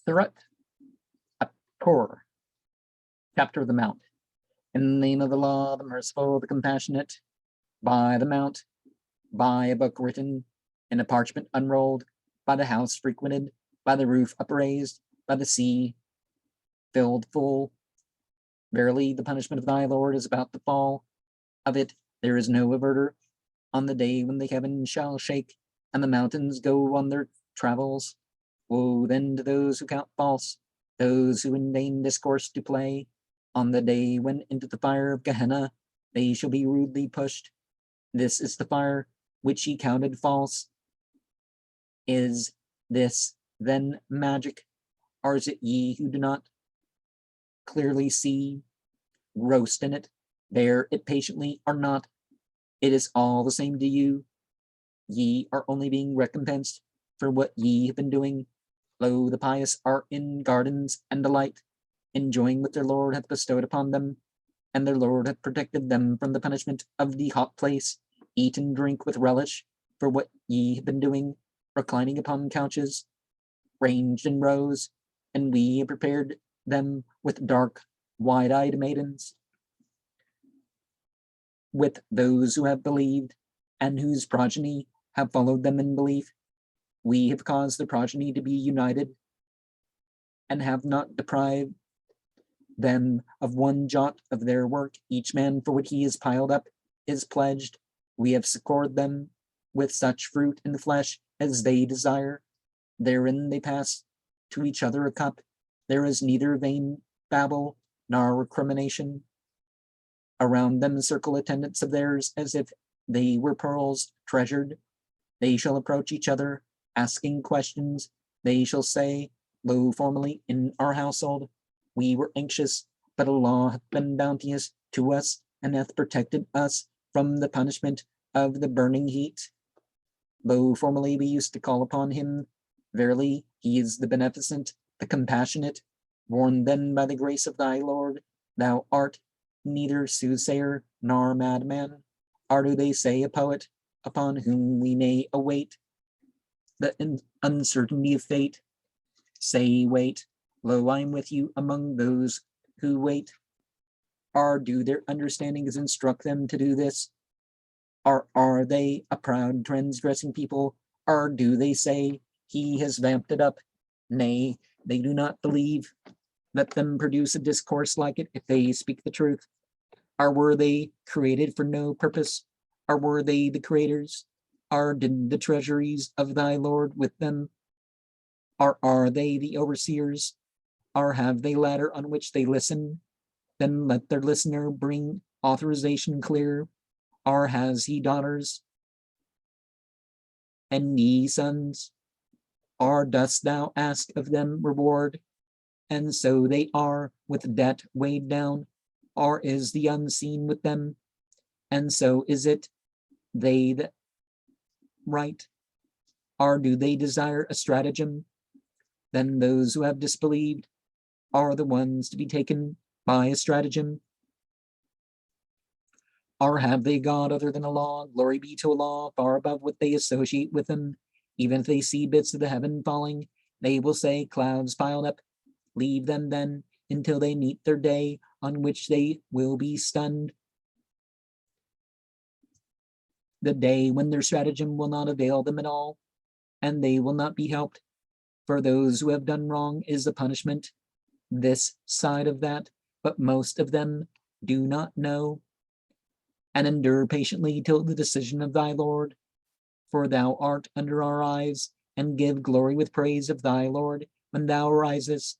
Surat Apur, Chapter of the Mount. In the name of the law, the merciful, the compassionate, by the mount, by a book written, in a parchment unrolled, by the house frequented, by the roof upraised, by the sea filled full. Verily, the punishment of thy Lord is about to fall. Of it there is no averter. On the day when the heaven shall shake, and the mountains go on their travels. Woe then to those who count false, those who in vain discourse to play. On the day when into the fire of Gehenna they shall be rudely pushed. This is the fire which ye counted false. Is this then magic, or is it ye who do not clearly see? Roast in it, bear it patiently or not. It is all the same to you. Ye are only being recompensed for what ye have been doing. Lo, the pious are in gardens and delight, enjoying what their Lord hath bestowed upon them, and their Lord hath protected them from the punishment of the hot place. Eat and drink with relish for what ye have been doing, reclining upon couches, ranged in rows, and we have prepared them with dark, wide-eyed maidens. With those who have believed, and whose progeny have followed them in belief, we have caused the progeny to be united, and have not deprived them of one jot of their work. Each man for what he is piled up is pledged. We have succored them with such fruit and flesh as they desire. Therein they pass to each other a cup. There is neither vain babble nor recrimination. Around them circle attendants of theirs as if they were pearls treasured. They shall approach each other, asking questions. They shall say, lo, formerly in our household we were anxious, but Allah hath been bounteous to us, and hath protected us from the punishment of the burning heat. Lo, formerly we used to call upon him. Verily, he is the beneficent, the compassionate. Warned then by the grace of thy Lord, thou art neither soothsayer nor madman, or do they say a poet, upon whom we may await the uncertainty of fate. Say, wait, lo, I am with you among those who wait. Or do their understandings instruct them to do this? Or are they a proud transgressing people? Or do they say, he has vamped it up? Nay, they do not believe. Let them produce a discourse like it if they speak the truth. Or were they created for no purpose? Or were they the creators? Or did the treasuries of thy Lord with them? Or are they the overseers? Or have they ladder on which they listen? Then let their listener bring authorization clear. Or has he daughters and ye sons? Or dost thou ask of them reward? And so they are with debt weighed down. Or is the unseen with them? And so is it they that write? Or do they desire a stratagem? Then those who have disbelieved are the ones to be taken by a stratagem. Or have they God other than Allah? Glory be to Allah, far above what they associate with him. Even if they see bits of the heaven falling, they will say, clouds piled up. Leave them then until they meet their day, on which they will be stunned. The day when their stratagem will not avail them at all, and they will not be helped. For those who have done wrong is the punishment, this side of that, but most of them do not know. And endure patiently till the decision of thy Lord. For thou art under our eyes, and give glory with praise of thy Lord when thou arisest.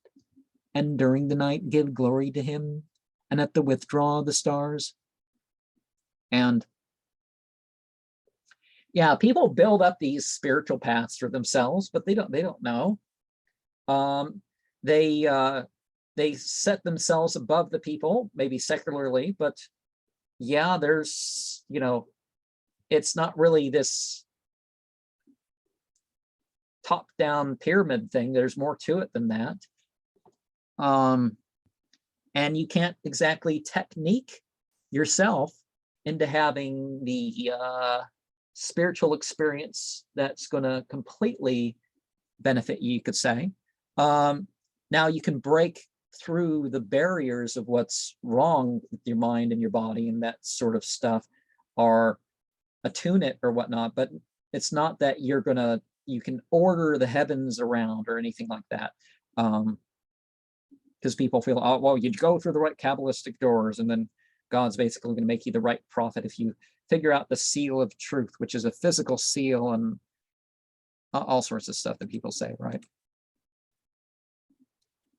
And during the night give glory to him, and at the withdrawal of the stars. And yeah, people build up these spiritual paths for themselves, but they don't know. They set themselves above the people, maybe secularly, but yeah, there's, it's not really this top-down pyramid thing. There's more to it than that. And you can't exactly technique yourself into having the spiritual experience that's going to completely benefit you, you could say. Now you can break through the barriers of what's wrong with your mind and your body and that sort of stuff, or attune it or whatnot, but it's not that you can order the heavens around or anything like that. Because people feel, oh, well, you go through the right Kabbalistic doors and then God's basically going to make you the right prophet if you figure out the seal of truth, which is a physical seal, and all sorts of stuff that people say, right?